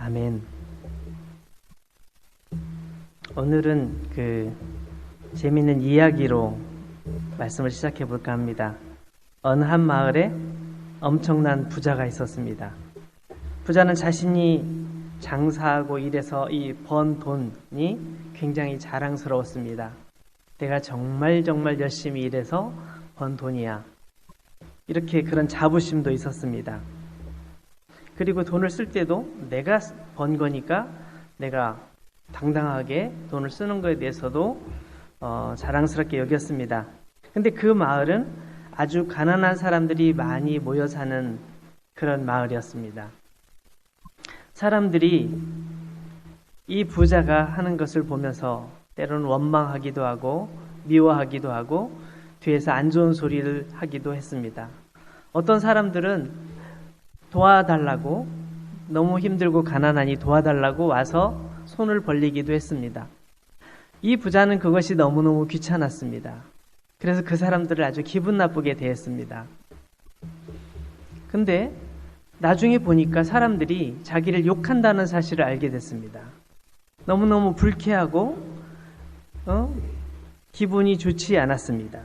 아멘. 오늘은 재미있는 이야기로 말씀을 시작해 볼까 합니다. 어느 한 마을에 엄청난 부자가 있었습니다. 부자는 자신이 장사하고 일해서 이 번 돈이 굉장히 자랑스러웠습니다. 내가 정말 열심히 일해서 번 돈이야. 이렇게 그런 자부심도 있었습니다. 그리고 돈을 쓸 때도 내가 번 거니까 내가 당당하게 돈을 쓰는 것에 대해서도 자랑스럽게 여겼습니다. 근데 그 마을은 아주 가난한 사람들이 많이 모여 사는 그런 마을이었습니다. 사람들이 이 부자가 하는 것을 보면서 때로는 원망하기도 하고 미워하기도 하고 뒤에서 안 좋은 소리를 하기도 했습니다. 어떤 사람들은 도와달라고, 너무 힘들고 가난하니 도와달라고 와서 손을 벌리기도 했습니다. 이 부자는 그것이 너무너무 귀찮았습니다. 그래서 그 사람들을 아주 기분 나쁘게 대했습니다. 근데 나중에 보니까 사람들이 자기를 욕한다는 사실을 알게 됐습니다. 너무너무 불쾌하고 기분이 좋지 않았습니다.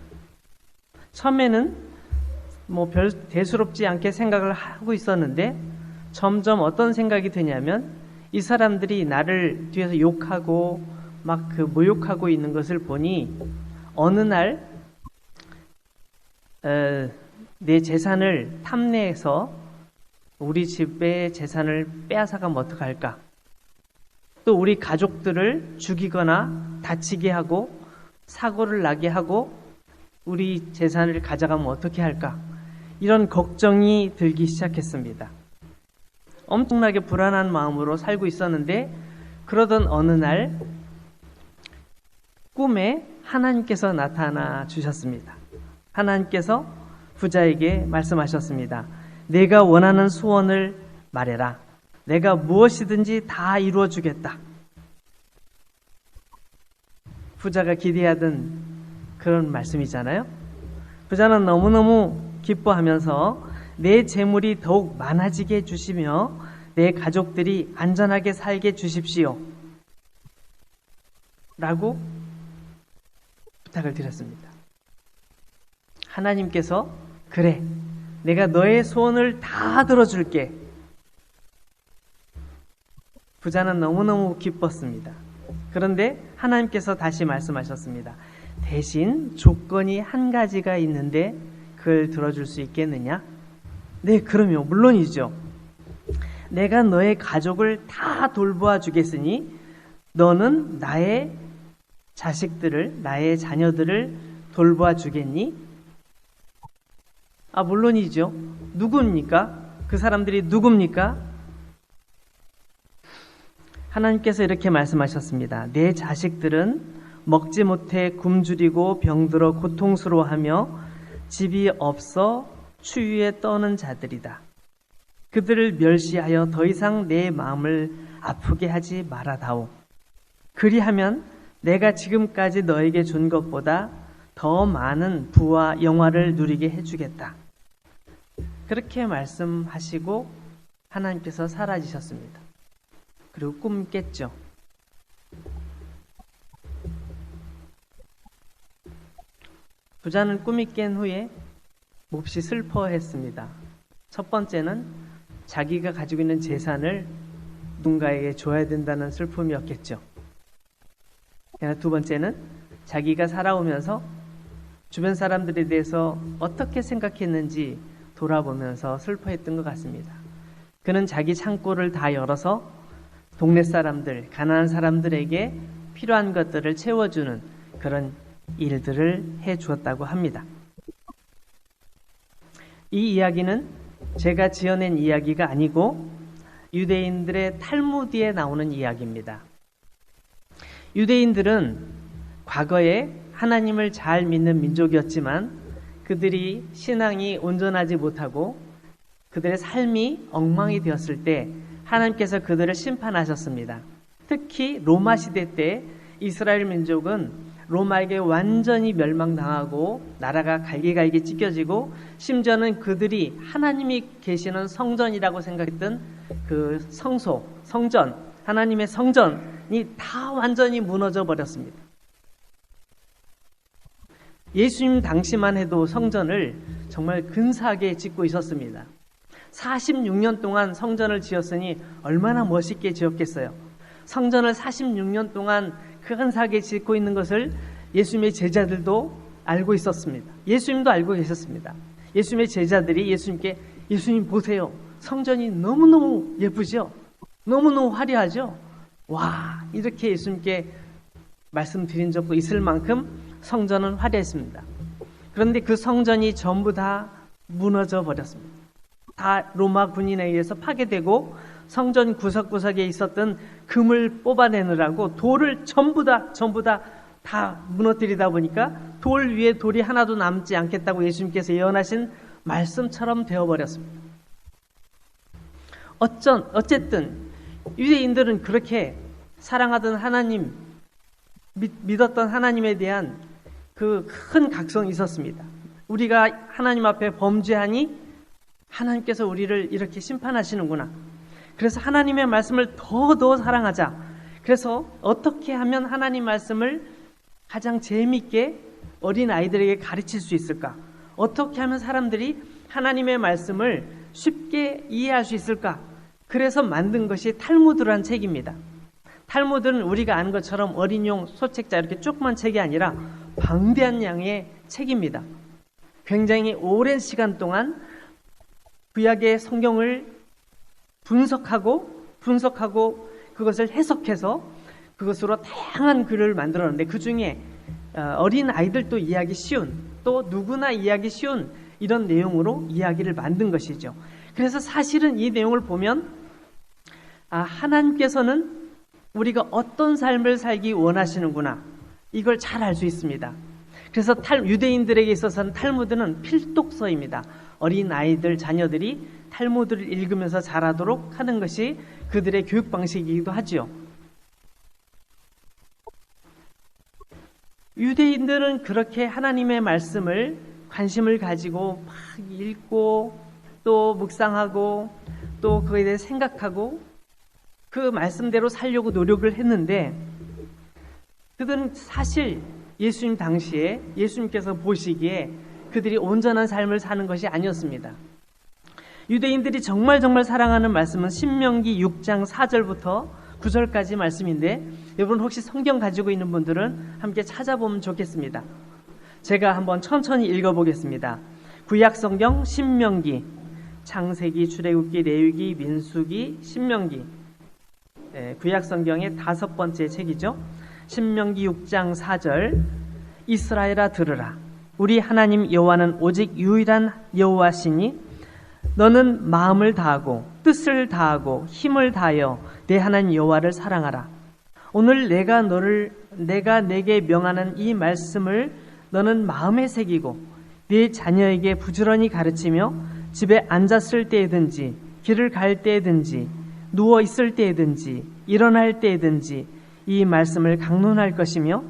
처음에는 별 대수롭지 않게 생각을 하고 있었는데 점점 어떤 생각이 드냐면 이 사람들이 나를 뒤에서 욕하고 막 모욕하고 있는 것을 보니 어느 날 내 재산을 탐내해서 우리 집의 재산을 빼앗아가면 어떡할까? 또 우리 가족들을 죽이거나 다치게 하고 사고를 나게 하고 우리 재산을 가져가면 어떻게 할까? 이런 걱정이 들기 시작했습니다. 엄청나게 불안한 마음으로 살고 있었는데 그러던 어느 날 꿈에 하나님께서 나타나 주셨습니다. 하나님께서 부자에게 말씀하셨습니다. 내가 원하는 소원을 말해라. 내가 무엇이든지 다 이루어 주겠다. 부자가 기대하던 그런 말씀이잖아요. 부자는 너무너무 기뻐하면서 내 재물이 더욱 많아지게 해주시며 내 가족들이 안전하게 살게 해주십시오. 라고 부탁을 드렸습니다. 하나님께서 그래, 내가 너의 소원을 다 들어줄게. 부자는 너무너무 기뻤습니다. 그런데 하나님께서 다시 말씀하셨습니다. 대신 조건이 한 가지가 있는데 그걸 들어줄 수 있겠느냐? 네, 그럼요. 물론이죠. 내가 너의 가족을 다 돌보아 주겠으니 너는 나의 자식들을, 나의 자녀들을 돌보아 주겠니? 물론이죠. 누굽니까? 그 사람들이 누굽니까? 하나님께서 이렇게 말씀하셨습니다. 내 자식들은 먹지 못해 굶주리고 병들어 고통스러워하며 집이 없어 추위에 떠는 자들이다. 그들을 멸시하여 더 이상 내 마음을 아프게 하지 말아다오. 그리하면 내가 지금까지 너에게 준 것보다 더 많은 부와 영화를 누리게 해주겠다. 그렇게 말씀하시고 하나님께서 사라지셨습니다. 그리고 꿈 깼죠. 부자는 꿈이 깬 후에 몹시 슬퍼했습니다. 첫 번째는 자기가 가지고 있는 재산을 누군가에게 줘야 된다는 슬픔이었겠죠. 두 번째는 자기가 살아오면서 주변 사람들에 대해서 어떻게 생각했는지 돌아보면서 슬퍼했던 것 같습니다. 그는 자기 창고를 다 열어서 동네 사람들, 가난한 사람들에게 필요한 것들을 채워주는 그런 일들을 해주었다고 합니다. 이 이야기는 제가 지어낸 이야기가 아니고 유대인들의 탈무드에 나오는 이야기입니다. 유대인들은 과거에 하나님을 잘 믿는 민족이었지만 그들이 신앙이 온전하지 못하고 그들의 삶이 엉망이 되었을 때 하나님께서 그들을 심판하셨습니다. 특히 로마 시대 때 이스라엘 민족은 로마에게 완전히 멸망당하고 나라가 갈기갈기 찢겨지고 심지어는 그들이 하나님이 계시는 성전이라고 생각했던 그 성소, 성전, 하나님의 성전이 다 완전히 무너져 버렸습니다. 예수님 당시만 해도 성전을 정말 근사하게 짓고 있었습니다. 46년 동안 성전을 지었으니 얼마나 멋있게 지었겠어요. 성전을 46년 동안 근사하게 짓고 있는 것을 예수님의 제자들도 알고 있었습니다. 예수님도 알고 계셨습니다. 예수님의 제자들이 예수님께 예수님 보세요. 성전이 너무너무 예쁘죠? 너무너무 화려하죠? 와, 이렇게 예수님께 말씀드린 적도 있을 만큼 성전은 화려했습니다. 그런데 그 성전이 전부 다 무너져 버렸습니다. 다 로마 군인에 의해서 파괴되고 성전 구석구석에 있었던 금을 뽑아내느라고 돌을 전부 다 무너뜨리다 보니까 돌 위에 돌이 하나도 남지 않겠다고 예수님께서 예언하신 말씀처럼 되어버렸습니다. 어쨌든 유대인들은 그렇게 사랑하던 하나님, 믿었던 하나님에 대한 그 큰 각성이 있었습니다. 우리가 하나님 앞에 범죄하니 하나님께서 우리를 이렇게 심판하시는구나. 그래서 하나님의 말씀을 더 사랑하자. 그래서 어떻게 하면 하나님 말씀을 가장 재미있게 어린 아이들에게 가르칠 수 있을까? 어떻게 하면 사람들이 하나님의 말씀을 쉽게 이해할 수 있을까? 그래서 만든 것이 탈무드라는 책입니다. 탈무드는 우리가 아는 것처럼 어린용 소책자 이렇게 조그만 책이 아니라 방대한 양의 책입니다. 굉장히 오랜 시간 동안 구약의 성경을 분석하고 그것을 해석해서 그것으로 다양한 글을 만들었는데 그 중에 어린 아이들도 이해하기 쉬운, 또 누구나 이해하기 쉬운 이런 내용으로 이야기를 만든 것이죠. 그래서 사실은 이 내용을 보면 하나님께서는 우리가 어떤 삶을 살기 원하시는구나, 이걸 잘 알 수 있습니다. 그래서 유대인들에게 있어서는 탈무드는 필독서입니다. 어린 아이들, 자녀들이 탈무드를 읽으면서 자라도록 하는 것이 그들의 교육 방식이기도 하지요. 유대인들은 그렇게 하나님의 말씀을 관심을 가지고 막 읽고 또 묵상하고 또 그거에 대해 생각하고 그 말씀대로 살려고 노력을 했는데 그들은 사실 예수님 당시에 예수님께서 보시기에 그들이 온전한 삶을 사는 것이 아니었습니다. 유대인들이 정말 사랑하는 말씀은 신명기 6장 4절부터 9절까지 말씀인데 여러분 혹시 성경 가지고 있는 분들은 함께 찾아보면 좋겠습니다. 제가 한번 천천히 읽어보겠습니다. 구약성경 신명기, 창세기, 출애굽기, 레위기, 민수기, 신명기, 구약성경의 5번째 책이죠. 신명기 6장 4절, 이스라엘아 들으라. 우리 하나님 여호와는 오직 유일한 여호와시니 너는 마음을 다하고 뜻을 다하고 힘을 다하여 내 하나님 여호와를 사랑하라. 오늘 내가 내게 명하는 이 말씀을 너는 마음에 새기고 네 자녀에게 부지런히 가르치며 집에 앉았을 때에든지 길을 갈 때에든지 누워 있을 때에든지 일어날 때에든지 이 말씀을 강론할 것이며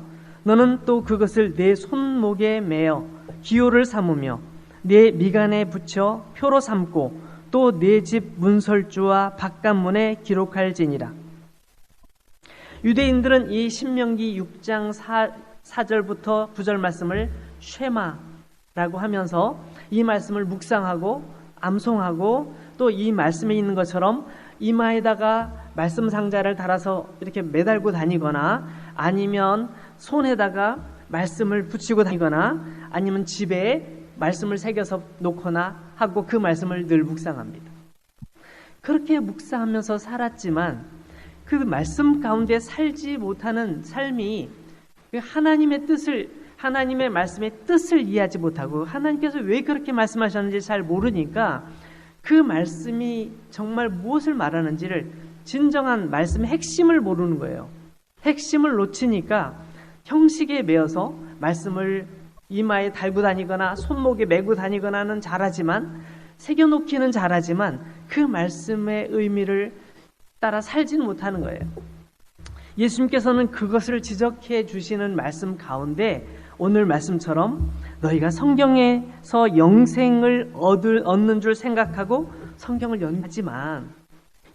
너는 또 그것을 내 손목에 매어 기호를 삼으며 내 미간에 붙여 표로 삼고 또 내 집 문설주와 바깥문에 기록할지니라. 유대인들은 이 신명기 6장 4절부터 9절 말씀을 쉐마라고 하면서 이 말씀을 묵상하고 암송하고 또 이 말씀에 있는 것처럼 이마에다가 말씀 상자를 달아서 이렇게 매달고 다니거나 아니면 손에다가 말씀을 붙이고 다니거나 아니면 집에 말씀을 새겨서 놓거나 하고 그 말씀을 늘 묵상합니다. 그렇게 묵상하면서 살았지만 그 말씀 가운데 살지 못하는 삶이 하나님의 말씀의 뜻을 이해하지 못하고 하나님께서 왜 그렇게 말씀하셨는지 잘 모르니까 그 말씀이 정말 무엇을 말하는지를 진정한 말씀의 핵심을 모르는 거예요. 핵심을 놓치니까 형식에 매여서 말씀을 이마에 달고 다니거나 손목에 메고 다니거나는 잘하지만 새겨놓기는 잘하지만 그 말씀의 의미를 따라 살지는 못하는 거예요. 예수님께서는 그것을 지적해 주시는 말씀 가운데 오늘 말씀처럼 너희가 성경에서 영생을 얻는 줄 생각하고 성경을 연하지만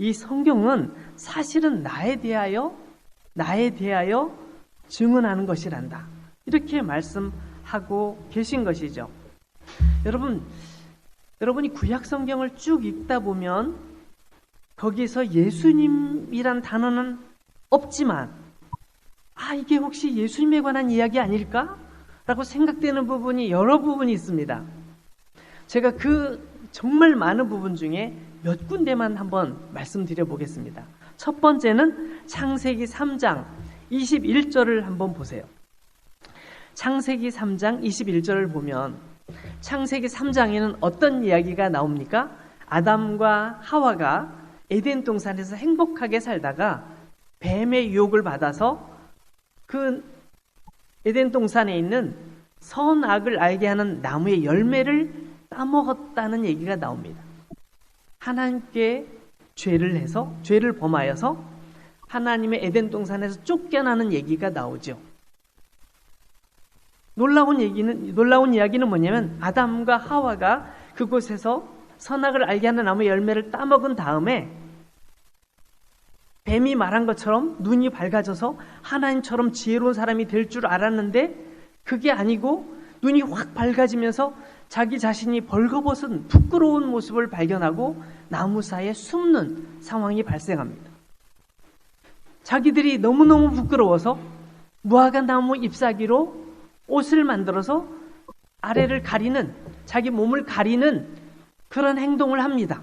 이 성경은 사실은 나에 대하여 증언하는 것이란다. 이렇게 말씀하고 계신 것이죠. 여러분이 구약 성경을 쭉 읽다 보면 거기서 예수님이란 단어는 없지만 이게 혹시 예수님에 관한 이야기 아닐까? 라고 생각되는 부분이 여러 부분이 있습니다. 제가 그 정말 많은 부분 중에 몇 군데만 한번 말씀드려 보겠습니다. 첫 번째는 창세기 3장 21절을 한번 보세요. 창세기 3장 21절을 보면 창세기 3장에는 어떤 이야기가 나옵니까? 아담과 하와가 에덴 동산에서 행복하게 살다가 뱀의 유혹을 받아서 그 에덴 동산에 있는 선악을 알게 하는 나무의 열매를 따먹었다는 얘기가 나옵니다. 하나님께 죄를 범하여서 하나님의 에덴 동산에서 쫓겨나는 얘기가 나오죠. 놀라운 이야기는 뭐냐면 아담과 하와가 그곳에서 선악을 알게 하는 나무의 열매를 따먹은 다음에 뱀이 말한 것처럼 눈이 밝아져서 하나님처럼 지혜로운 사람이 될 줄 알았는데 그게 아니고 눈이 확 밝아지면서 자기 자신이 벌거벗은 부끄러운 모습을 발견하고 나무 사이에 숨는 상황이 발생합니다. 자기들이 너무너무 부끄러워서 무화과 나무 잎사귀로 옷을 만들어서 아래를 가리는, 자기 몸을 가리는 그런 행동을 합니다.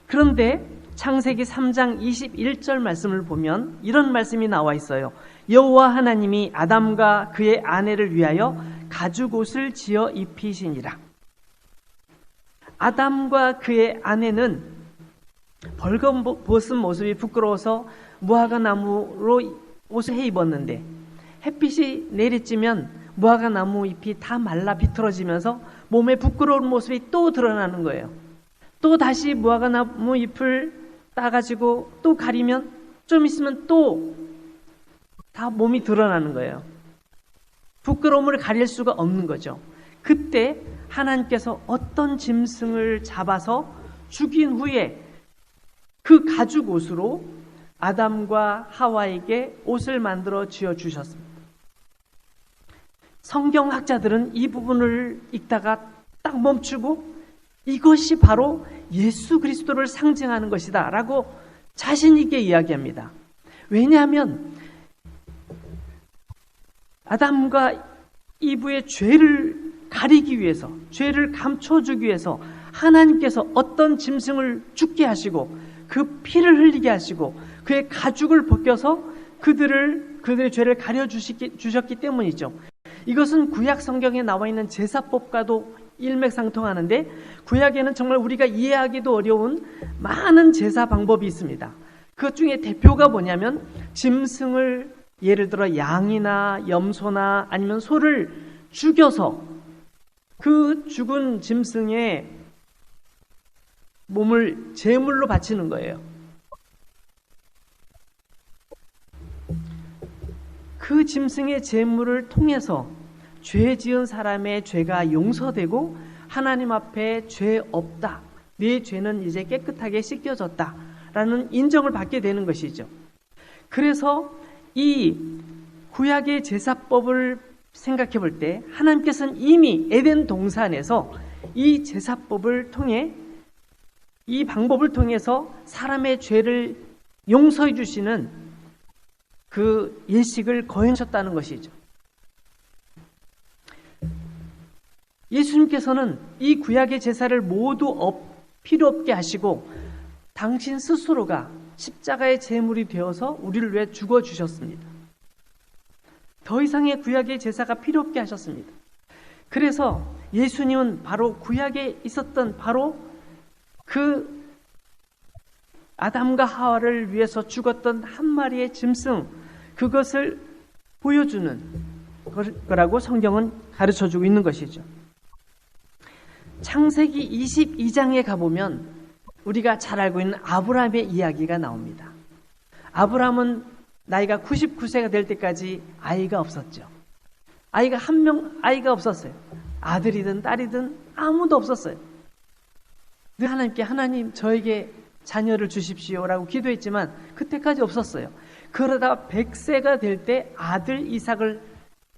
그런데 창세기 3장 21절 말씀을 보면 이런 말씀이 나와 있어요. 여호와 하나님이 아담과 그의 아내를 위하여 가죽옷을 지어 입히시니라. 아담과 그의 아내는 벌거벗은 모습이 부끄러워서 무화과 나무로 옷을 해 입었는데 햇빛이 내리쬐면 무화과 나무 잎이 다 말라 비틀어지면서 몸에 부끄러운 모습이 또 드러나는 거예요. 또 다시 무화과 나무 잎을 따가지고 또 가리면 좀 있으면 또 다 몸이 드러나는 거예요. 부끄러움을 가릴 수가 없는 거죠. 그때 하나님께서 어떤 짐승을 잡아서 죽인 후에 그 가죽 옷으로 아담과 하와에게 옷을 만들어 지어 주셨습니다. 성경학자들은 이 부분을 읽다가 딱 멈추고 이것이 바로 예수 그리스도를 상징하는 것이다 라고 자신 있게 이야기합니다. 왜냐하면 아담과 이브의 죄를 가리기 위해서, 죄를 감춰주기 위해서 하나님께서 어떤 짐승을 죽게 하시고 그 피를 흘리게 하시고 그의 가죽을 벗겨서 그들의 죄를 가려주셨기 때문이죠. 이것은 구약 성경에 나와 있는 제사법과도 일맥상통하는데 구약에는 정말 우리가 이해하기도 어려운 많은 제사 방법이 있습니다. 그 중에 대표가 뭐냐면 짐승을 예를 들어 양이나 염소나 아니면 소를 죽여서 그 죽은 짐승의 몸을 제물로 바치는 거예요. 그 짐승의 제물을 통해서 죄 지은 사람의 죄가 용서되고 하나님 앞에 죄 없다. 네 죄는 이제 깨끗하게 씻겨졌다. 라는 인정을 받게 되는 것이죠. 그래서 이 구약의 제사법을 생각해 볼 때 하나님께서는 이미 에덴 동산에서 이 제사법을 통해 이 방법을 통해서 사람의 죄를 용서해 주시는 그 예식을 거행하셨다는 것이죠. 예수님께서는 이 구약의 제사를 모두 필요 없게 하시고 당신 스스로가 십자가의 제물이 되어서 우리를 위해 죽어주셨습니다. 더 이상의 구약의 제사가 필요 없게 하셨습니다. 그래서 예수님은 바로 구약에 있었던 바로 그 아담과 하와를 위해서 죽었던 한 마리의 짐승, 그것을 보여주는 거라고 성경은 가르쳐주고 있는 것이죠. 창세기 22장에 가보면 우리가 잘 알고 있는 아브라함의 이야기가 나옵니다. 아브라함은 나이가 99세가 될 때까지 아이가 없었죠. 아이가 없었어요. 아들이든 딸이든 아무도 없었어요. 늘 하나님께 하나님 저에게 자녀를 주십시오라고 기도했지만 그때까지 없었어요. 그러다가 100세가 될 때 아들 이삭을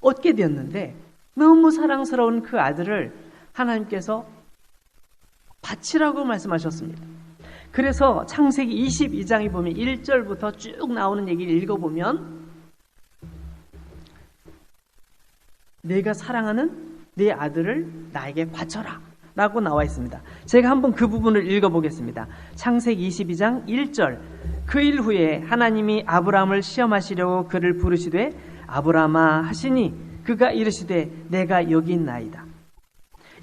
얻게 되었는데 너무 사랑스러운 그 아들을 하나님께서 바치라고 말씀하셨습니다. 그래서 창세기 22장에 보면 1절부터 쭉 나오는 얘기를 읽어보면 내가 사랑하는 내 아들을 나에게 바쳐라 라고 나와 있습니다. 제가 한번 그 부분을 읽어보겠습니다. 창세기 22장 1절. 그 일 후에 하나님이 아브라함을 시험하시려고 그를 부르시되 아브라함아 하시니 그가 이르시되 내가 여기 있나이다.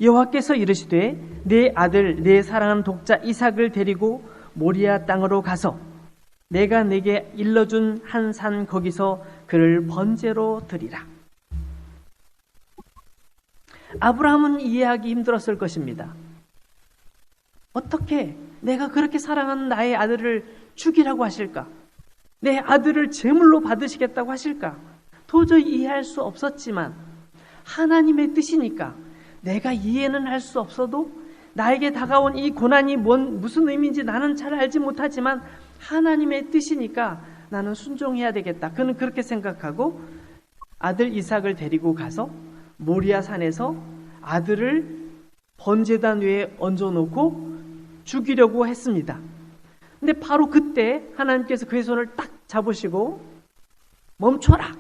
여호와께서 이르시되 내 아들 내 사랑하는 독자 이삭을 데리고 모리아 땅으로 가서 내가 내게 일러준 한 산 거기서 그를 번제로 드리라. 아브라함은 이해하기 힘들었을 것입니다. 어떻게 내가 그렇게 사랑하는 나의 아들을 죽이라고 하실까? 내 아들을 제물로 받으시겠다고 하실까? 도저히 이해할 수 없었지만 하나님의 뜻이니까 내가 이해는 할 수 없어도 나에게 다가온 이 고난이 무슨 의미인지 나는 잘 알지 못하지만 하나님의 뜻이니까 나는 순종해야 되겠다. 그는 그렇게 생각하고 아들 이삭을 데리고 가서 모리아 산에서 아들을 번제단 위에 얹어놓고 죽이려고 했습니다. 근데 바로 그때 하나님께서 그의 손을 딱 잡으시고 멈춰라.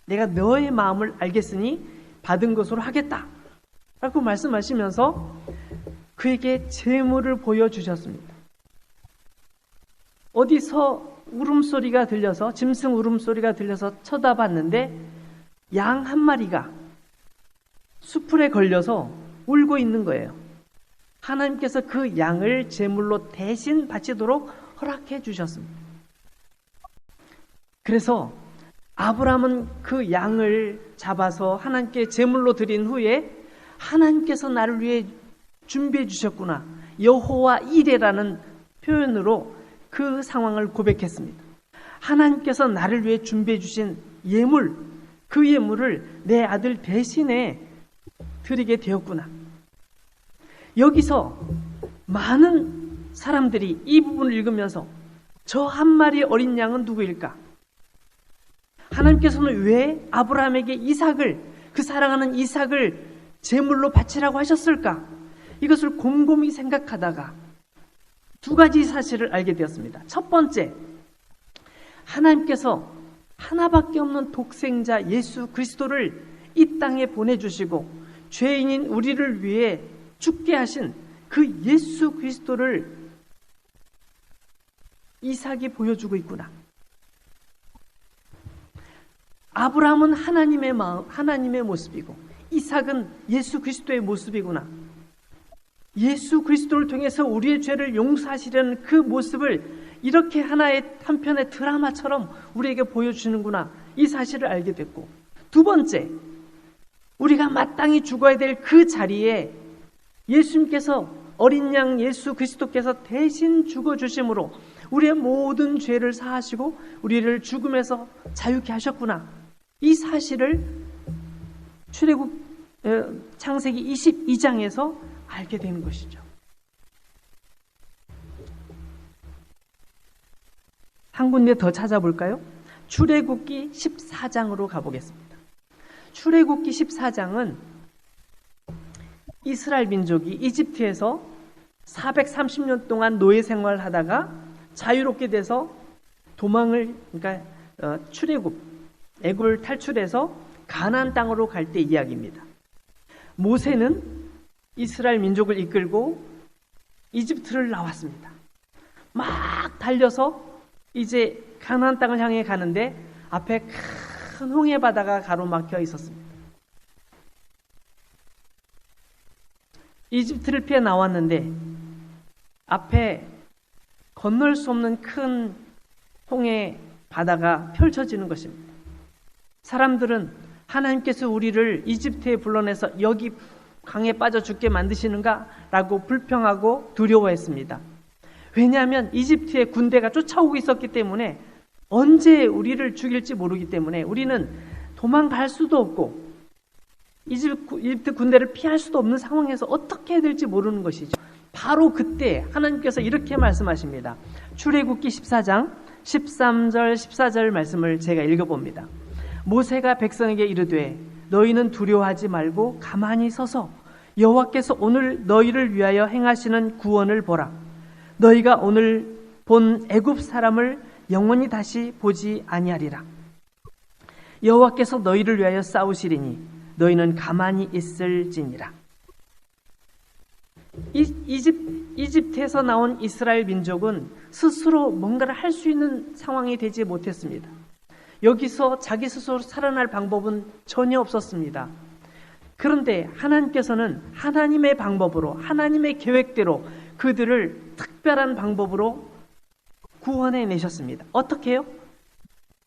내가 너의 마음을 알겠으니 받은 것으로 하겠다. 라고 말씀하시면서 그에게 제물을 보여주셨습니다. 어디서 울음소리가 들려서 짐승 울음소리가 들려서 쳐다봤는데 양 한 마리가 수풀에 걸려서 울고 있는 거예요. 하나님께서 그 양을 제물로 대신 바치도록 허락해 주셨습니다. 그래서 아브라함은 그 양을 잡아서 하나님께 제물로 드린 후에 하나님께서 나를 위해 준비해 주셨구나. 여호와 이레라는 표현으로 그 상황을 고백했습니다. 하나님께서 나를 위해 준비해 주신 예물, 그 예물을 내 아들 대신에 드리게 되었구나. 여기서 많은 사람들이 이 부분을 읽으면서 저 한 마리 어린 양은 누구일까? 하나님께서는 왜 아브라함에게 이삭을, 그 사랑하는 이삭을 제물로 바치라고 하셨을까? 이것을 곰곰이 생각하다가 두 가지 사실을 알게 되었습니다. 첫 번째, 하나님께서 하나밖에 없는 독생자 예수 그리스도를 이 땅에 보내주시고 죄인인 우리를 위해 죽게 하신 그 예수 그리스도를 이삭이 보여주고 있구나. 아브라함은 하나님의 마음, 하나님의 모습이고 이삭은 예수 그리스도의 모습이구나. 예수 그리스도를 통해서 우리의 죄를 용서하시려는 그 모습을 이렇게 하나의 한편의 드라마처럼 우리에게 보여주시는구나. 이 사실을 알게 됐고, 두 번째, 우리가 마땅히 죽어야 될 그 자리에 예수님께서 어린 양 예수 그리스도께서 대신 죽어주심으로 우리의 모든 죄를 사하시고 우리를 죽음에서 자유케 하셨구나. 이 사실을 출애굽 창세기 22장에서 알게 되는 것이죠. 한 군데 더 찾아볼까요? 출애굽기 14장으로 가보겠습니다. 출애굽기 14장은 이스라엘 민족이 이집트에서 430년 동안 노예 생활을 하다가 자유롭게 돼서 도망을, 그러니까 출애굽, 애굽을 탈출해서 가나안 땅으로 갈 때 이야기입니다. 모세는 이스라엘 민족을 이끌고 이집트를 나왔습니다. 막 달려서 이제 가나안 땅을 향해 가는데 앞에 큰 홍해 바다가 가로막혀 있었습니다. 이집트를 피해 나왔는데 앞에 건널 수 없는 큰 홍해 바다가 펼쳐지는 것입니다. 사람들은 하나님께서 우리를 이집트에 불러내서 여기 강에 빠져 죽게 만드시는가? 라고 불평하고 두려워했습니다. 왜냐하면 이집트의 군대가 쫓아오고 있었기 때문에 언제 우리를 죽일지 모르기 때문에 우리는 도망갈 수도 없고 이집트 군대를 피할 수도 없는 상황에서 어떻게 해야 될지 모르는 것이죠. 바로 그때 하나님께서 이렇게 말씀하십니다. 출애굽기 14장 13절 14절 말씀을 제가 읽어봅니다. 모세가 백성에게 이르되 너희는 두려워하지 말고 가만히 서서 여호와께서 오늘 너희를 위하여 행하시는 구원을 보라. 너희가 오늘 본 애굽 사람을 영원히 다시 보지 아니하리라. 여호와께서 너희를 위하여 싸우시리니 너희는 가만히 있을지니라. 이집트에서 나온 이스라엘 민족은 스스로 뭔가를 할 수 있는 상황이 되지 못했습니다. 여기서 자기 스스로 살아날 방법은 전혀 없었습니다. 그런데 하나님께서는 하나님의 방법으로, 하나님의 계획대로 그들을 특별한 방법으로 구원해 내셨습니다. 어떻게 해요?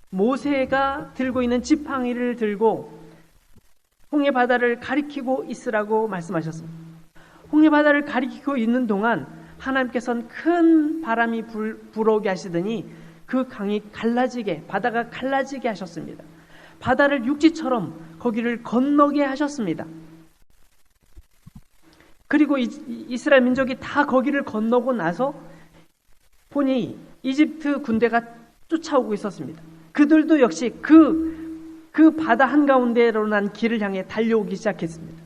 모세가 들고 있는 지팡이를 들고 홍해 바다를 가리키고 있으라고 말씀하셨습니다. 홍해 바다를 가리키고 있는 동안 하나님께서는 큰 바람이 불어오게 하시더니 그 강이 갈라지게, 바다가 갈라지게 하셨습니다. 바다를 육지처럼 거기를 건너게 하셨습니다. 그리고 이스라엘 민족이 다 거기를 건너고 나서 보니 이집트 군대가 쫓아오고 있었습니다. 그들도 역시 그 바다 한가운데로 난 길을 향해 달려오기 시작했습니다.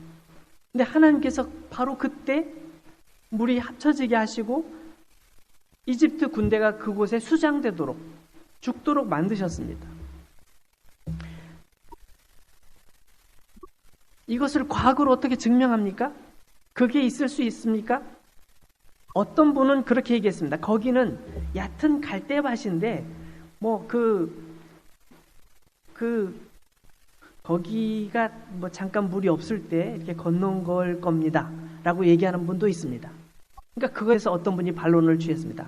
근데 하나님께서 바로 그때 물이 합쳐지게 하시고 이집트 군대가 그곳에 수장되도록, 죽도록 만드셨습니다. 이것을 과학으로 어떻게 증명합니까? 그게 있을 수 있습니까? 어떤 분은 그렇게 얘기했습니다. 거기는 얕은 갈대밭인데 거기가 잠깐 물이 없을 때 이렇게 건넌 걸 겁니다 라고 얘기하는 분도 있습니다. 그러니까 그거에서 어떤 분이 반론을 취했습니다.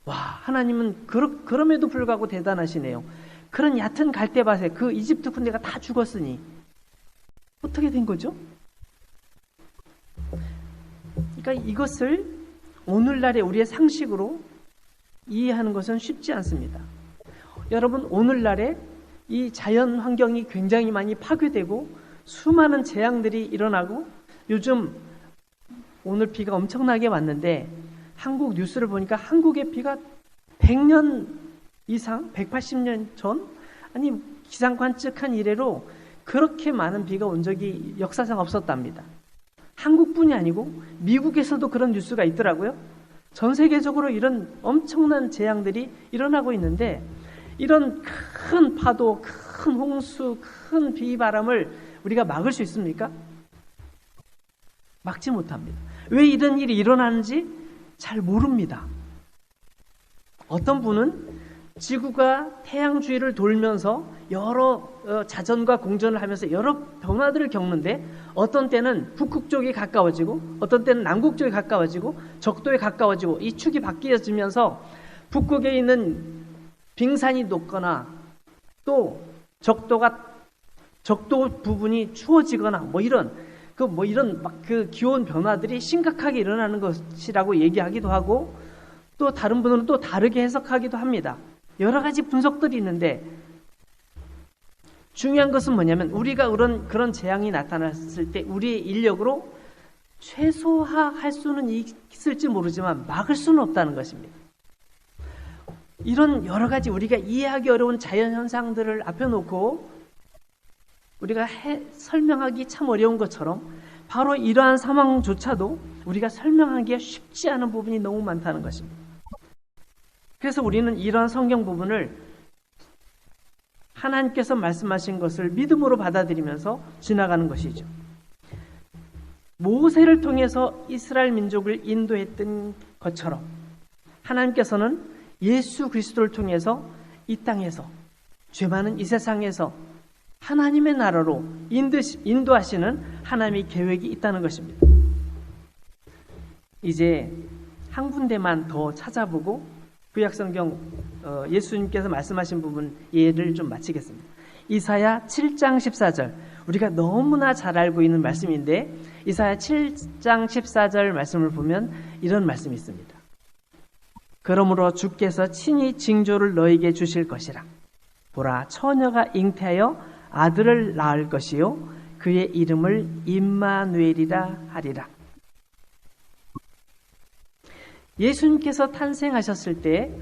와, 하나님은 그럼에도 불구하고 대단하시네요. 그런 얕은 갈대밭에 그 이집트 군대가 다 죽었으니 어떻게 된 거죠? 그러니까 이것을 오늘날의 우리의 상식으로 이해하는 것은 쉽지 않습니다. 여러분, 오늘날에 이 자연 환경이 굉장히 많이 파괴되고 수많은 재앙들이 일어나고 요즘 오늘 비가 엄청나게 왔는데 한국 뉴스를 보니까 한국의 비가 100년 이상, 180년 전, 아니 기상관측한 이래로 그렇게 많은 비가 온 적이 역사상 없었답니다. 한국뿐이 아니고 미국에서도 그런 뉴스가 있더라고요. 전 세계적으로 이런 엄청난 재앙들이 일어나고 있는데 이런 큰 파도, 큰 홍수, 큰 비바람을 우리가 막을 수 있습니까? 막지 못합니다. 왜 이런 일이 일어나는지 잘 모릅니다. 어떤 분은 지구가 태양 주위를 돌면서 여러 자전과 공전을 하면서 여러 변화들을 겪는데 어떤 때는 북극 쪽이 가까워지고 어떤 때는 남극 쪽이 가까워지고 적도에 가까워지고 이 축이 바뀌어지면서 북극에 있는 빙산이 녹거나 또 적도 부분이 추워지거나 이런 기온 변화들이 심각하게 일어나는 것이라고 얘기하기도 하고 또 다른 분들은 또 다르게 해석하기도 합니다. 여러 가지 분석들이 있는데 중요한 것은 뭐냐면 우리가 그런 재앙이 나타났을 때 우리의 인력으로 최소화할 수는 있을지 모르지만 막을 수는 없다는 것입니다. 이런 여러 가지 우리가 이해하기 어려운 자연현상들을 앞에 놓고 우리가 설명하기 참 어려운 것처럼 바로 이러한 상황조차도 우리가 설명하기가 쉽지 않은 부분이 너무 많다는 것입니다. 그래서 우리는 이러한 성경 부분을 하나님께서 말씀하신 것을 믿음으로 받아들이면서 지나가는 것이죠. 모세를 통해서 이스라엘 민족을 인도했던 것처럼 하나님께서는 예수 그리스도를 통해서 이 땅에서 죄 많은 이 세상에서 하나님의 나라로 인도하시는 하나님의 계획이 있다는 것입니다. 이제 한 군데만 더 찾아보고 구약성경 예수님께서 말씀하신 부분 예를 좀 마치겠습니다. 이사야 7장 14절 우리가 너무나 잘 알고 있는 말씀인데 이사야 7장 14절 말씀을 보면 이런 말씀이 있습니다. 그러므로 주께서 친히 징조를 너에게 주실 것이라. 보라, 처녀가 잉태하여 아들을 낳을 것이요 그의 이름을 임마누엘이라 하리라. 예수님께서 탄생하셨을 때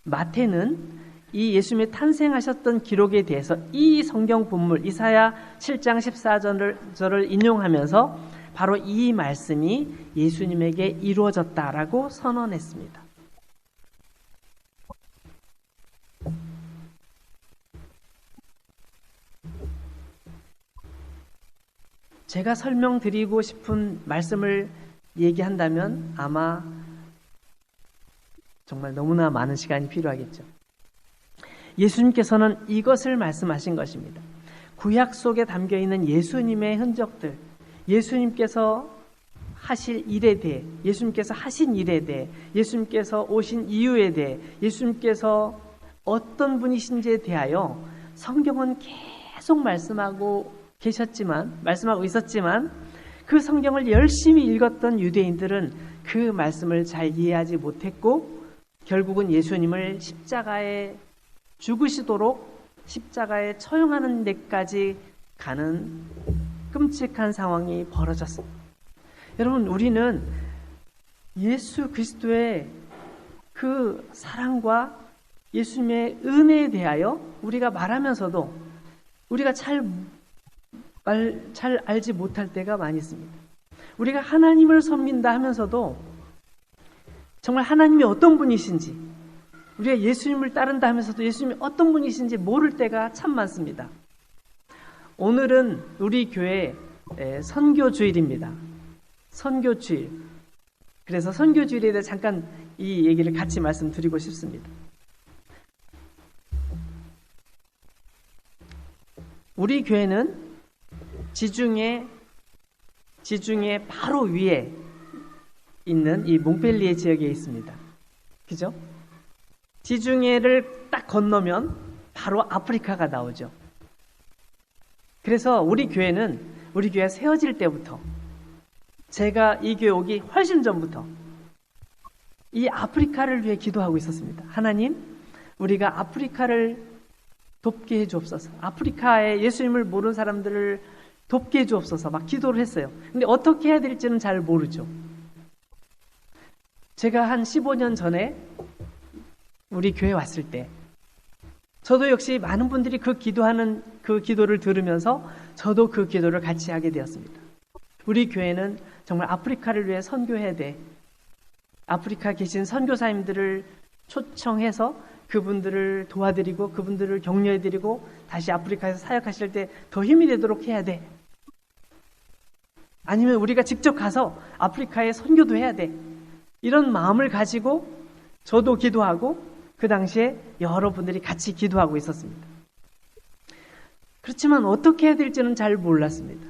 마태는 이 예수님이 탄생하셨던 기록에 대해서 이 성경 본물 이사야 7장 14절을 인용하면서 바로 이 말씀이 예수님에게 이루어졌다라고 선언했습니다. 제가 설명드리고 싶은 말씀을 얘기한다면 아마 정말 너무나 많은 시간이 필요하겠죠. 예수님께서는 이것을 말씀하신 것입니다. 구약 속에 담겨있는 예수님의 흔적들, 예수님께서 하실 일에 대해, 예수님께서 하신 일에 대해, 예수님께서 오신 이유에 대해, 예수님께서 어떤 분이신지에 대하여 성경은 계속 말씀하고 있었지만 그 성경을 열심히 읽었던 유대인들은 그 말씀을 잘 이해하지 못했고 결국은 예수님을 십자가에 죽으시도록 십자가에 처형하는 데까지 가는 끔찍한 상황이 벌어졌습니다. 여러분, 우리는 예수 그리스도의 그 사랑과 예수님의 은혜에 대하여 우리가 말하면서도 우리가 잘 알지 못할 때가 많이 있습니다. 우리가 하나님을 섬긴다 하면서도 정말 하나님이 어떤 분이신지, 우리가 예수님을 따른다 하면서도 예수님이 어떤 분이신지 모를 때가 참 많습니다. 오늘은 우리 교회 선교주일입니다. 선교주일. 그래서 선교주일에 대해 잠깐 이 얘기를 같이 말씀드리고 싶습니다. 우리 교회는 지중해 바로 위에 있는 이 몽펠리에 지역에 있습니다. 그죠? 지중해를 딱 건너면 바로 아프리카가 나오죠. 그래서 우리 교회가 세워질 때부터 제가 이 교회 오기 훨씬 전부터 이 아프리카를 위해 기도하고 있었습니다. 하나님, 우리가 아프리카를 돕게 해주옵소서. 아프리카에 예수님을 모르는 사람들을 돕게 해주옵소서. 막 기도를 했어요. 근데 어떻게 해야 될지는 잘 모르죠. 제가 한 15년 전에 우리 교회 왔을 때 저도 역시 많은 분들이 그 기도를 들으면서 저도 그 기도를 같이 하게 되었습니다. 우리 교회는 정말 아프리카를 위해 선교해야 돼. 아프리카 계신 선교사님들을 초청해서 그분들을 도와드리고 그분들을 격려해드리고 다시 아프리카에서 사역하실 때 더 힘이 되도록 해야 돼. 아니면 우리가 직접 가서 아프리카에 선교도 해야 돼. 이런 마음을 가지고 저도 기도하고 그 당시에 여러분들이 같이 기도하고 있었습니다. 그렇지만 어떻게 해야 될지는 잘 몰랐습니다.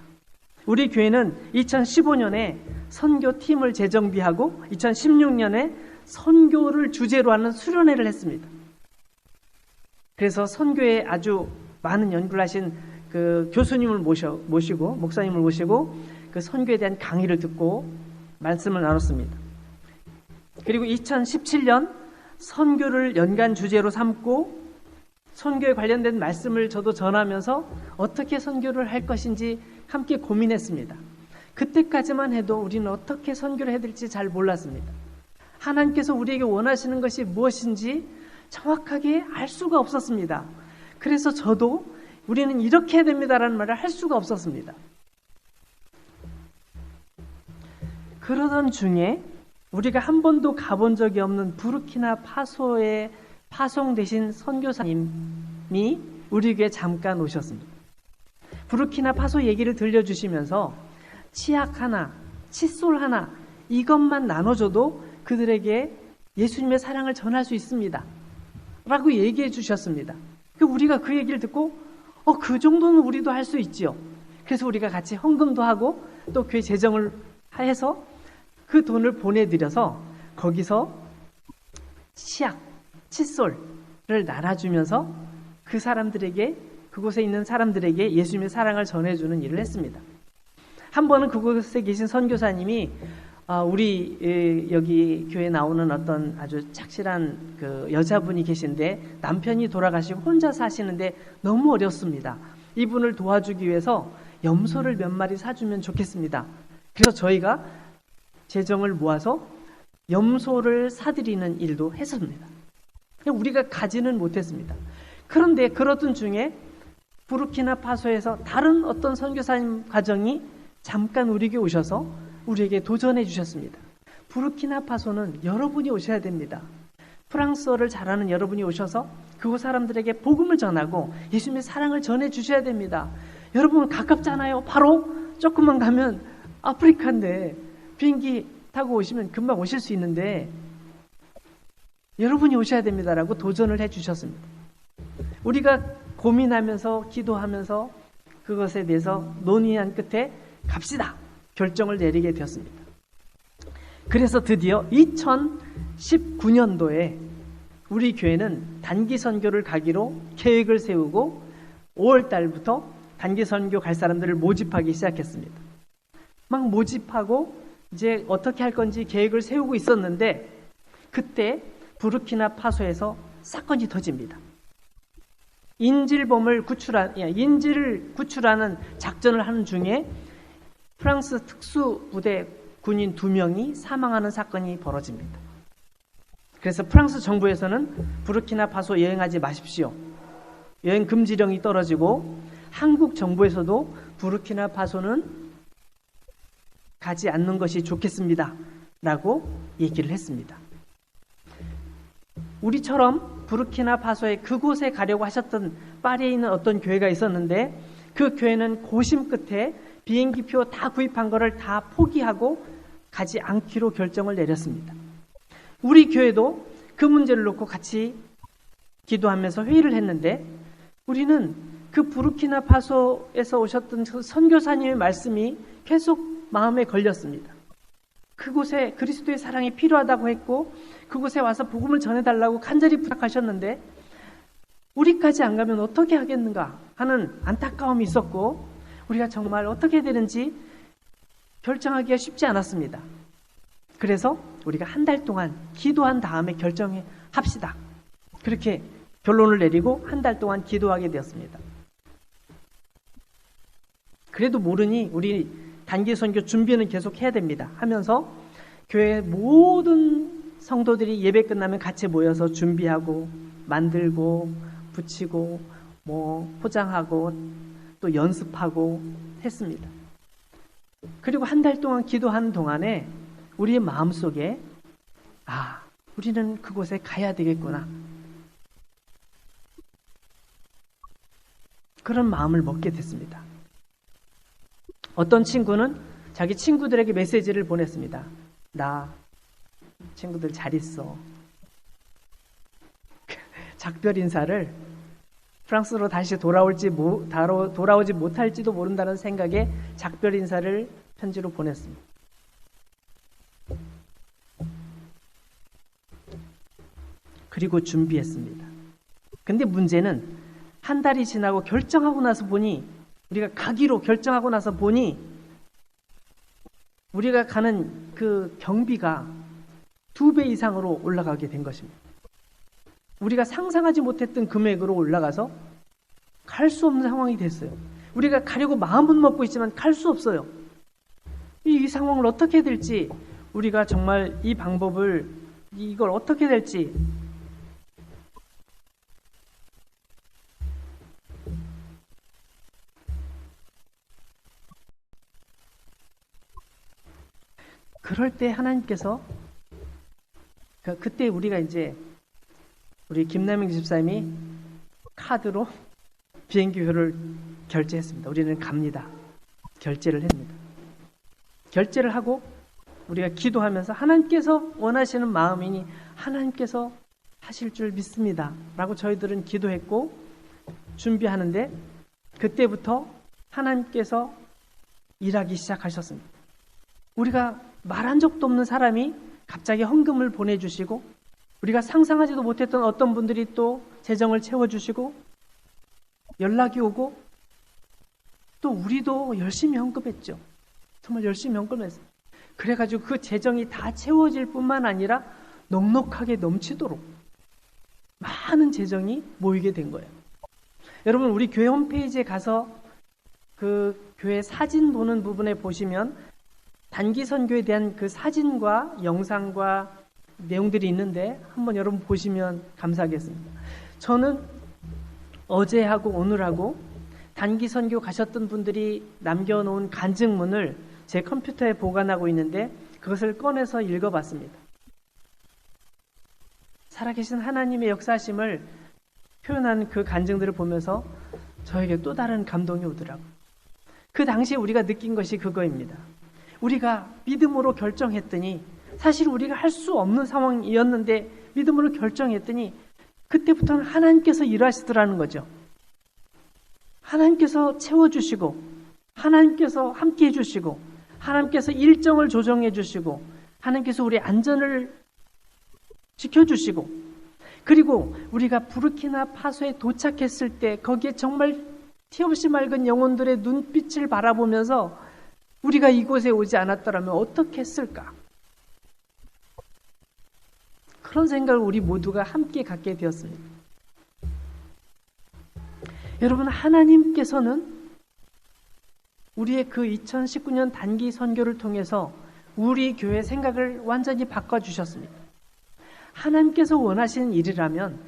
우리 교회는 2015년에 선교팀을 재정비하고 2016년에 선교를 주제로 하는 수련회를 했습니다. 그래서 선교에 아주 많은 연구를 하신 그 교수님을 모시고 목사님을 모시고 그 선교에 대한 강의를 듣고 말씀을 나눴습니다. 그리고 2017년 선교를 연간 주제로 삼고 선교에 관련된 말씀을 저도 전하면서 어떻게 선교를 할 것인지 함께 고민했습니다. 그때까지만 해도 우리는 어떻게 선교를 해야 될지 잘 몰랐습니다. 하나님께서 우리에게 원하시는 것이 무엇인지 정확하게 알 수가 없었습니다. 그래서 저도 우리는 이렇게 해야 됩니다라는 말을 할 수가 없었습니다. 그러던 중에 우리가 한 번도 가본 적이 없는 부르키나파소에 파송되신 선교사님이 우리 교회에 잠깐 오셨습니다. 부르키나파소 얘기를 들려주시면서 치약 하나, 칫솔 하나 이것만 나눠줘도 그들에게 예수님의 사랑을 전할 수 있습니다. 라고 얘기해 주셨습니다. 우리가 그 얘기를 듣고 그 정도는 우리도 할 수 있지요. 그래서 우리가 같이 헌금도 하고 또 교회 재정을 해서 그 돈을 보내드려서 거기서 치약, 칫솔을 나눠주면서 그 사람들에게 그곳에 있는 사람들에게 예수님의 사랑을 전해주는 일을 했습니다. 한 번은 그곳에 계신 선교사님이 우리 여기 교회에 나오는 어떤 아주 착실한 그 여자분이 계신데 남편이 돌아가시고 혼자 사시는데 너무 어렵습니다. 이분을 도와주기 위해서 염소를 몇 마리 사주면 좋겠습니다. 그래서 저희가 재정을 모아서 염소를 사들이는 일도 했습니다. 우리가 가지는 못했습니다. 그런데 그러던 중에 부르키나파소에서 다른 어떤 선교사님 가정이 잠깐 우리에게 오셔서 우리에게 도전해 주셨습니다. 부르키나파소는 여러분이 오셔야 됩니다. 프랑스어를 잘하는 여러분이 오셔서 그곳 사람들에게 복음을 전하고 예수님의 사랑을 전해 주셔야 됩니다. 여러분 가깝잖아요. 바로 조금만 가면 아프리카인데 비행기 타고 오시면 금방 오실 수 있는데 여러분이 오셔야 됩니다라고 도전을 해 주셨습니다. 우리가 고민하면서 기도하면서 그것에 대해서 논의한 끝에 갑시다 결정을 내리게 되었습니다. 그래서 드디어 2019년도에 우리 교회는 단기 선교를 가기로 계획을 세우고 5월 달부터 단기 선교 갈 사람들을 모집하기 시작했습니다. 막 모집하고 이제 어떻게 할 건지 계획을 세우고 있었는데 그때 부르키나파소에서 사건이 터집니다. 인질을 구출하는 작전을 하는 중에 프랑스 특수부대 군인 2명이 사망하는 사건이 벌어집니다. 그래서 프랑스 정부에서는 부르키나파소 여행하지 마십시오. 여행 금지령이 떨어지고 한국 정부에서도 부르키나파소는 가지 않는 것이 좋겠습니다. 라고 얘기를 했습니다. 우리처럼 부르키나파소에 그곳에 가려고 하셨던 파리에 있는 어떤 교회가 있었는데 그 교회는 고심 끝에 비행기표 다 구입한 거를 다 포기하고 가지 않기로 결정을 내렸습니다. 우리 교회도 그 문제를 놓고 같이 기도하면서 회의를 했는데 우리는 그 부르키나파소에서 오셨던 그 선교사님의 말씀이 계속 마음에 걸렸습니다. 그곳에 그리스도의 사랑이 필요하다고 했고 그곳에 와서 복음을 전해달라고 간절히 부탁하셨는데 우리까지 안 가면 어떻게 하겠는가 하는 안타까움이 있었고 우리가 정말 어떻게 되는지 결정하기가 쉽지 않았습니다. 그래서 우리가 한 달 동안 기도한 다음에 결정합시다. 그렇게 결론을 내리고 한 달 동안 기도하게 되었습니다. 그래도 모르니 우리 단기 선교 준비는 계속 해야 됩니다. 하면서 교회 모든 성도들이 예배 끝나면 같이 모여서 준비하고 만들고 붙이고 포장하고 또 연습하고 했습니다. 그리고 한 달 동안 기도하는 동안에 우리의 마음속에 우리는 그곳에 가야 되겠구나. 그런 마음을 먹게 됐습니다. 어떤 친구는 자기 친구들에게 메시지를 보냈습니다. 나 친구들 잘 있어. 작별 인사를 프랑스로 다시 돌아오지 못할지도 모른다는 생각에 작별 인사를 편지로 보냈습니다. 그리고 준비했습니다. 근데 문제는 한 달이 지나고 결정하고 나서 보니 우리가 가기로 결정하고 나서 보니 우리가 가는 그 경비가 2배 이상으로 올라가게 된 것입니다. 우리가 상상하지 못했던 금액으로 올라가서 갈 수 없는 상황이 됐어요. 우리가 가려고 마음은 먹고 있지만 갈 수 없어요. 이 상황을 어떻게 될지 우리가 정말 이걸 어떻게 될지 그럴 때 하나님께서 그때 우리가 이제 우리 김남영 집사님이 카드로 비행기표를 결제했습니다. 우리는 갑니다. 결제를 했습니다. 결제를 하고 우리가 기도하면서 하나님께서 원하시는 마음이니 하나님께서 하실 줄 믿습니다. 라고 저희들은 기도했고 준비하는데 그때부터 하나님께서 일하기 시작하셨습니다. 우리가 말한 적도 없는 사람이 갑자기 헌금을 보내주시고 우리가 상상하지도 못했던 어떤 분들이 또 재정을 채워주시고 연락이 오고 또 우리도 열심히 헌금했죠. 정말 열심히 헌금했어요. 그래가지고 그 재정이 다 채워질 뿐만 아니라 넉넉하게 넘치도록 많은 재정이 모이게 된 거예요. 여러분 우리 교회 홈페이지에 가서 그 교회 사진 보는 부분에 보시면 단기 선교에 대한 그 사진과 영상과 내용들이 있는데 한번 여러분 보시면 감사하겠습니다. 저는 어제하고 오늘하고 단기 선교 가셨던 분들이 남겨놓은 간증문을 제 컴퓨터에 보관하고 있는데 그것을 꺼내서 읽어봤습니다. 살아계신 하나님의 역사심을 표현한 그 간증들을 보면서 저에게 또 다른 감동이 오더라고요. 그 당시에 우리가 느낀 것이 그거입니다. 우리가 믿음으로 결정했더니, 사실 우리가 할 수 없는 상황이었는데 믿음으로 결정했더니 그때부터는 하나님께서 일하시더라는 거죠. 하나님께서 채워주시고, 하나님께서 함께 해주시고, 하나님께서 일정을 조정해 주시고, 하나님께서 우리 안전을 지켜주시고, 그리고 우리가 부르키나파소에 도착했을 때 거기에 정말 티없이 맑은 영혼들의 눈빛을 바라보면서 우리가 이곳에 오지 않았더라면 어떻게 했을까? 그런 생각을 우리 모두가 함께 갖게 되었습니다. 여러분, 하나님께서는 우리의 그 2019년 단기 선교를 통해서 우리 교회 생각을 완전히 바꿔주셨습니다. 하나님께서 원하시는 일이라면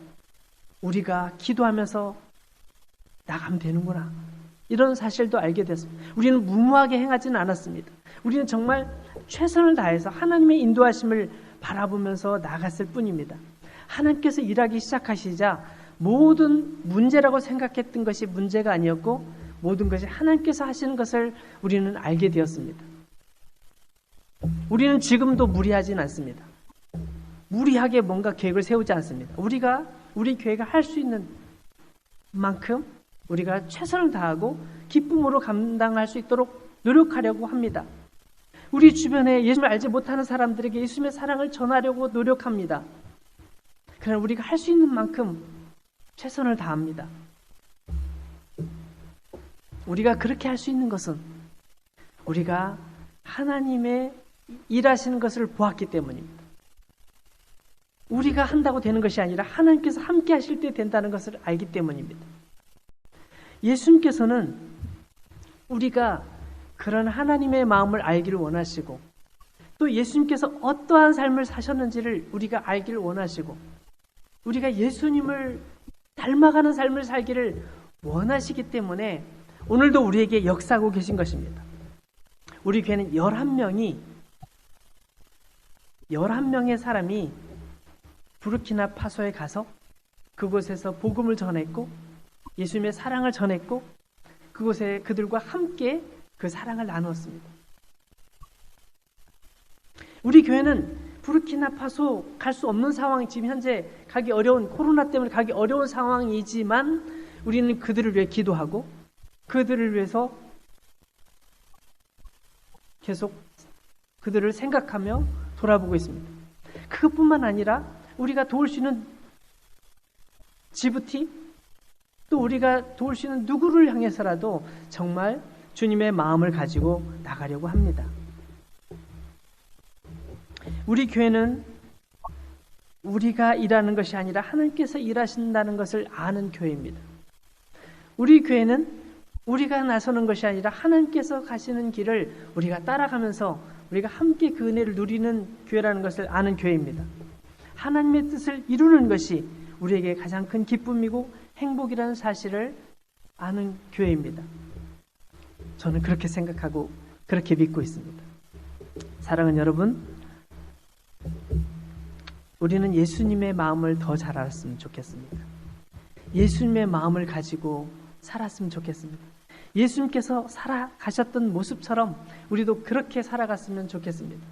우리가 기도하면서 나가면 되는구나, 이런 사실도 알게 됐습니다. 우리는 무모하게 행하지는 않았습니다. 우리는 정말 최선을 다해서 하나님의 인도하심을 바라보면서 나갔을 뿐입니다. 하나님께서 일하기 시작하시자 모든 문제라고 생각했던 것이 문제가 아니었고 모든 것이 하나님께서 하시는 것을 우리는 알게 되었습니다. 우리는 지금도 무리하지는 않습니다. 무리하게 뭔가 계획을 세우지 않습니다. 우리 교회가 할 수 있는 만큼 우리가 최선을 다하고 기쁨으로 감당할 수 있도록 노력하려고 합니다. 우리 주변에 예수님을 알지 못하는 사람들에게 예수님의 사랑을 전하려고 노력합니다. 그러나 우리가 할 수 있는 만큼 최선을 다합니다. 우리가 그렇게 할 수 있는 것은 우리가 하나님의 일하시는 것을 보았기 때문입니다. 우리가 한다고 되는 것이 아니라 하나님께서 함께 하실 때 된다는 것을 알기 때문입니다. 예수님께서는 우리가 그런 하나님의 마음을 알기를 원하시고, 또 예수님께서 어떠한 삶을 사셨는지를 우리가 알기를 원하시고, 우리가 예수님을 닮아가는 삶을 살기를 원하시기 때문에 오늘도 우리에게 역사하고 계신 것입니다. 우리 교회는 11명의 사람이 부르키나파소에 가서 그곳에서 복음을 전했고 예수님의 사랑을 전했고 그곳에 그들과 함께 그 사랑을 나누었습니다. 우리 교회는 부르키나파소 갈 수 없는 상황이 지금 현재 가기 어려운, 코로나 때문에 가기 어려운 상황이지만 우리는 그들을 위해 기도하고 그들을 위해서 계속 그들을 생각하며 돌아보고 있습니다. 그것뿐만 아니라 우리가 도울 수 있는 지부티, 또 우리가 도울 수 있는 누구를 향해서라도 정말 주님의 마음을 가지고 나가려고 합니다. 우리 교회는 우리가 일하는 것이 아니라 하나님께서 일하신다는 것을 아는 교회입니다. 우리 교회는 우리가 나서는 것이 아니라 하나님께서 가시는 길을 우리가 따라가면서 우리가 함께 그 은혜를 누리는 교회라는 것을 아는 교회입니다. 하나님의 뜻을 이루는 것이 우리에게 가장 큰 기쁨이고 행복이라는 사실을 아는 교회입니다. 저는 그렇게 생각하고 그렇게 믿고 있습니다. 사랑하는 여러분, 우리는 예수님의 마음을 더 잘 알았으면 좋겠습니다. 예수님의 마음을 가지고 살았으면 좋겠습니다. 예수님께서 살아가셨던 모습처럼 우리도 그렇게 살아갔으면 좋겠습니다.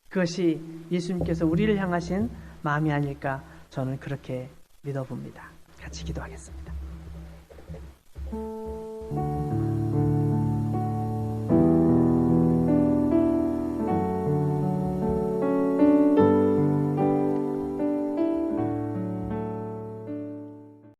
그것이 예수님께서 우리를 향하신 마음이 아닐까, 저는 그렇게 믿어봅니다. 같이 기도하겠습니다.